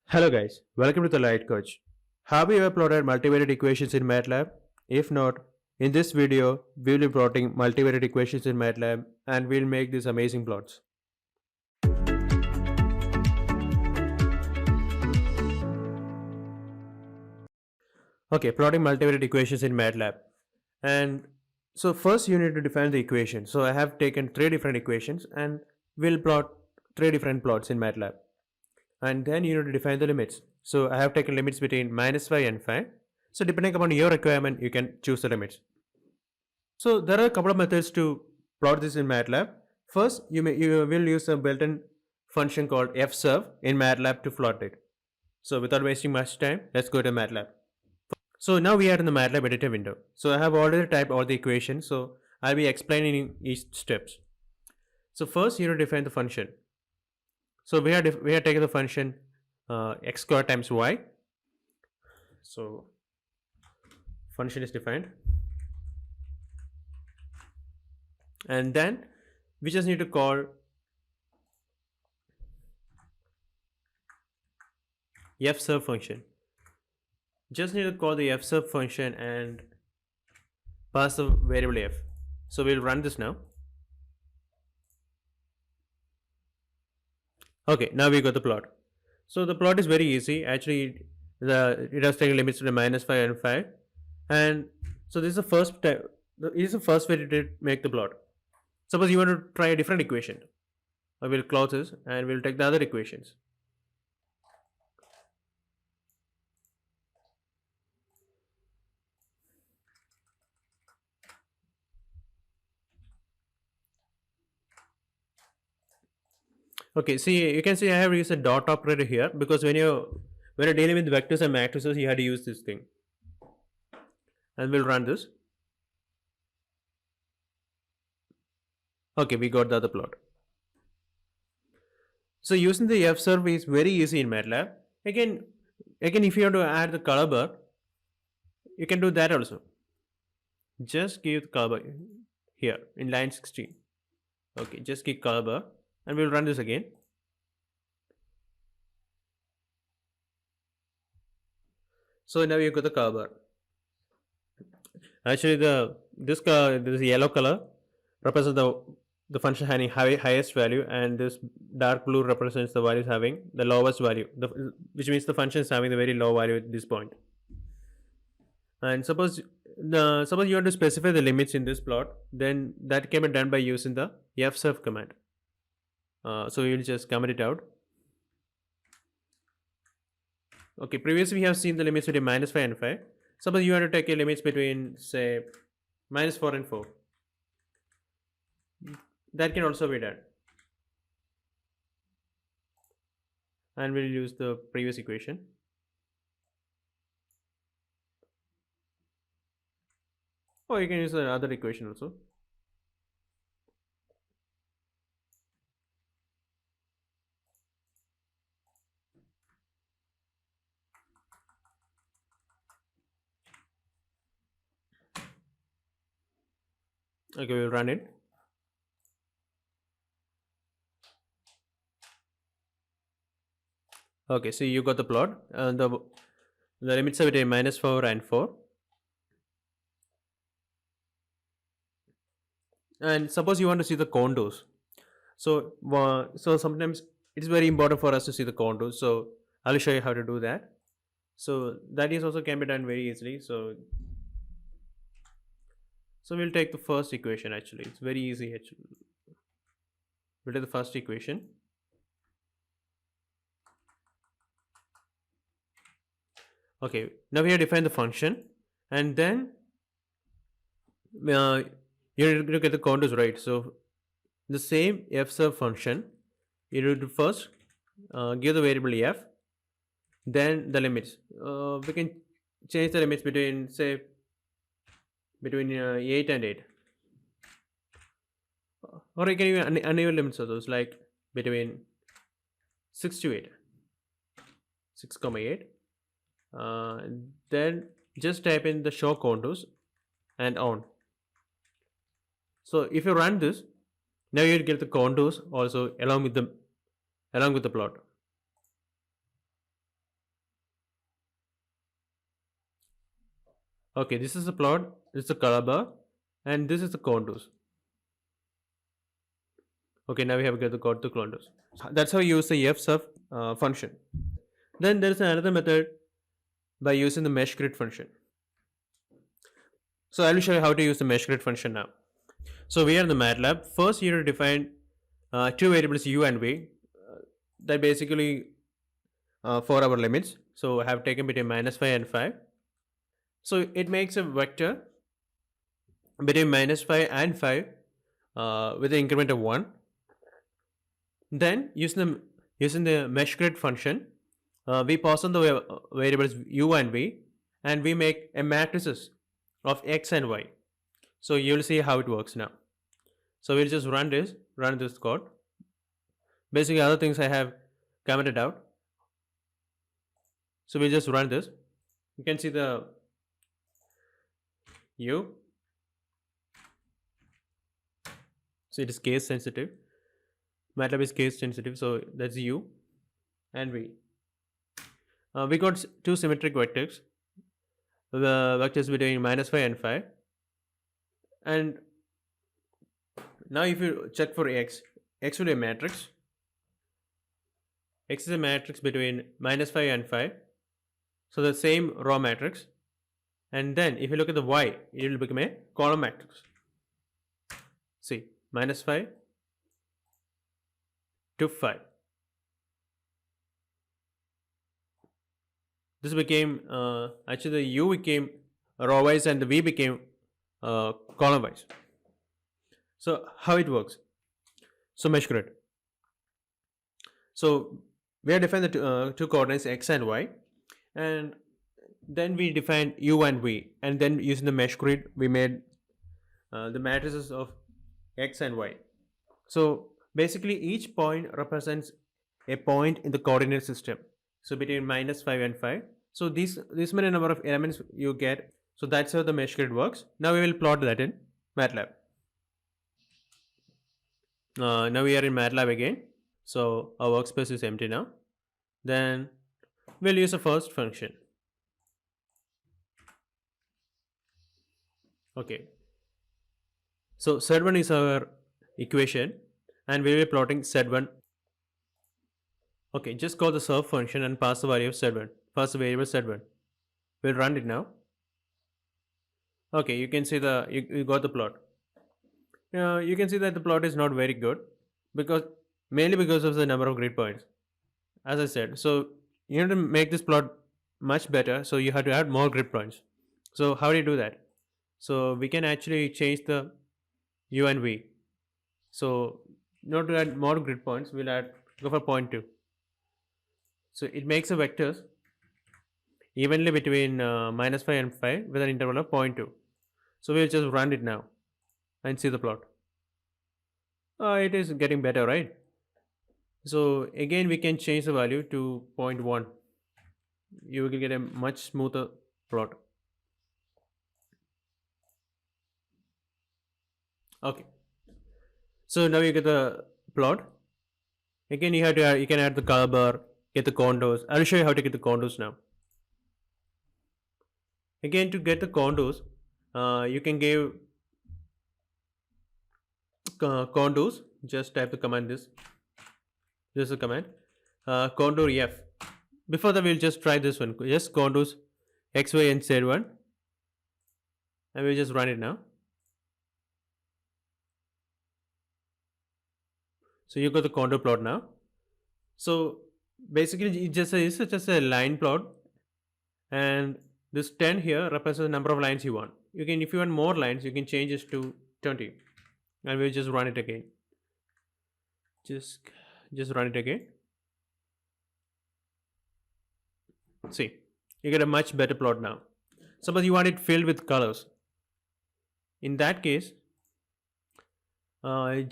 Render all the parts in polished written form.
Hello guys, welcome to the Light Coach. Have you ever plotted multivariate equations in MATLAB? If not, in this video, we will be plotting multivariate equations in MATLAB and we'll make these amazing plots. Okay, plotting multivariate equations in MATLAB. And so first you need to define the equation. So I have taken three different equations and we'll plot three different plots in MATLAB. And then you need to define the limits. So I have taken limits between -5 and 5. So depending upon your requirement, you can choose the limits. So there are a couple of methods to plot this in MATLAB. First, you will use a built-in function called fsurf in MATLAB to plot it. So without wasting much time, let's go to MATLAB. So now we are in the MATLAB editor window. So I have already typed all the equations. So I'll be explaining each steps. So first, you need to define the function. So we are taking the function x squared times y. So function is defined, and then we just need to call fsurf function. Just need to call the fsurf function and pass the variable f. So we'll run this now. Okay, now we got the plot. So the plot is very easy. Actually, it has taken limits to the -5 and 5, and so this is the first step. This is the first way to make the plot. Suppose you want to try a different equation. I will close this and we'll take the other equations. Okay, see, you can see I have used a dot operator here because when you're dealing with vectors and matrices, you had to use this thing. And we'll run this. Okay, we got the other plot. So using the fsurf is very easy in MATLAB. Again, if you want to add the color bar, you can do that also. Just give the color bar here in line 16. Okay, just give color bar and we'll run this again. So now you got the color bar. Actually, this yellow color represents the function having highest value, and this dark blue represents the values having the lowest value, which means the function is having the very low value at this point. And suppose you want to specify the limits in this plot, then that can be done by using the fsurf command. So you'll just comment it out. Okay, previously we have seen the limits between -5 and 5. Suppose you want to take a limits between, say, -4 and 4. That can also be done. And we'll use the previous equation. Or you can use the other equation also. Okay, we'll run it. Okay, so you got the plot. The limits are between -4 and 4. And suppose you want to see the contours. So sometimes it's very important for us to see the contours. So I'll show you how to do that. So that is also can be done very easily. So we'll take the first equation. Actually, it's very easy. Actually, we'll take the first equation. Okay, now we have defined the function, and then you need to get the contours right. So the same fsurf function, you need to first give the variable f, then the limits. We can change the limits between, say, between 8 and 8, or you can even uneven limits of those, like between 6 to 8, 6, 8. Then just type in the show contours and on. So if you run this, now you'll get the contours also along with the plot. Okay, this is the plot, this is the color bar, and this is the contours. Okay, now we have got the contours. So that's how you use the f sub function. Then there is another method by using the mesh grid function. So I will show you how to use the mesh grid function now. So we are in the MATLAB. First, you need to define two variables u and v that basically for our limits. So I have taken between -5 and 5. So it makes a vector between -5 and 5 with an increment of 1. Then using the mesh grid function, we pass on the variables u and v, and we make a matrices of x and y. So you'll see how it works now. So we'll just run this code. Basically, other things I have commented out. So we'll just run this. You can see the u. So it is case sensitive. MATLAB is case sensitive, so that's u and v. We got two symmetric vectors. The vectors between -5 and 5. And now if you check for x will be a matrix. X is a matrix between -5 and 5. So the same raw matrix. And then if you look at the y, it will become a column matrix. See, -5 to 5. This became, actually the u became row wise and the v became column wise. So how it works? So mesh grid. So we have defined the two coordinates x and y, and then we defined u and v, and then using the mesh grid we made the matrices of x and y. So basically each point represents a point in the coordinate system. So between -5 and 5. So this many number of elements you get. So that's how the mesh grid works. Now we will plot that in MATLAB. Now we are in MATLAB again. So our workspace is empty now. Then we'll use the first function. Okay. So Z1 is our equation, and we will be plotting Z1. Okay, just call the surf function and pass the value of Z1. Pass the variable Z1. We'll run it now. Okay, you can see you got the plot. You can see that the plot is not very good mainly because of the number of grid points. As I said, so you have to make this plot much better. So you have to add more grid points. So how do you do that? So we can actually change the u and v. So not to add more grid points, we'll go for 0.2. So it makes the vectors evenly between -5 and 5 with an interval of 0.2. So we'll just run it now and see the plot. It is getting better, right? So again we can change the value to 0.1. You will get a much smoother plot. Okay. So now you get the plot. Again you can add the color bar, get the contours. I'll show you how to get the contours now. Again, to get the contours, you can give contours. Just type the command this is the command contour f. Before that we'll just try this one. Just contours x, y and z1, and we'll just run it now. So you got the contour plot now. So basically it's just a line plot, and this 10 here represents the number of lines you want. If you want more lines, you can change this to 20, and we'll just run it again. Just run it again. See, you get a much better plot now. Suppose you want it filled with colors. In that case,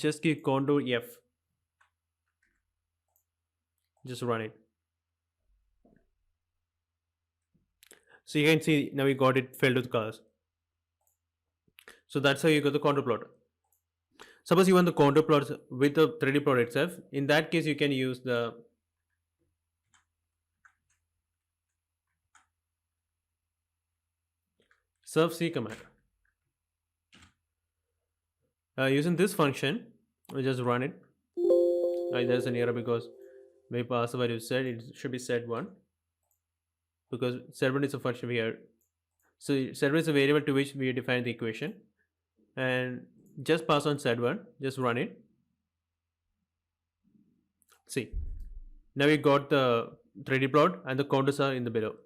just give contour f. Just run it. So you can see now we got it filled with colors. So that's how you got the contour plot. Suppose you want the contour plots with the 3D plot itself. In that case, you can use the surfc command. Using this function, we just run it. There's an error because my password is set. It should be set1 because set1 is a function here. So set1 is a variable to which we define the equation, and just pass on set1. Just run it. See, now we got the 3D plot and the contours are in the below.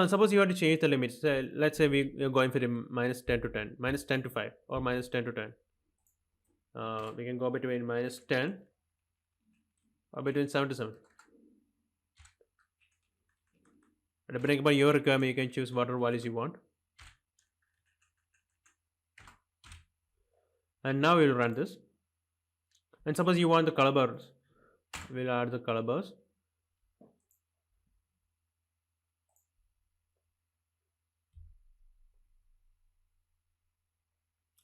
Suppose you want to change the limits. Let's say we are going for the minus 10 to 10, minus 10 to 5, or minus 10 to 10. We can go between minus 10 or between 7 to 7. Depending upon your requirement, you can choose whatever values you want. And now we'll run this. And suppose you want the color bars, we'll add the color bars.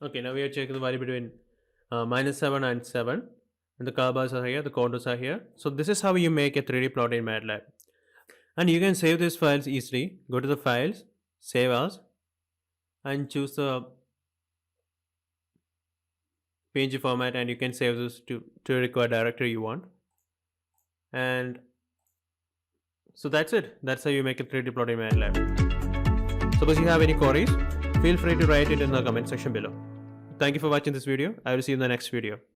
Okay, now we are checking the value between minus 7 and 7, and the color bars are here, the contours are here. So this is how you make a 3D plot in MATLAB. And you can save these files easily. Go to the files, save as, and choose the PNG format, and you can save this to required directory you want. And so that's it. That's how you make a 3D plot in MATLAB. Suppose you have any queries, feel free to write it in the comment section below. Thank you for watching this video. I will see you in the next video.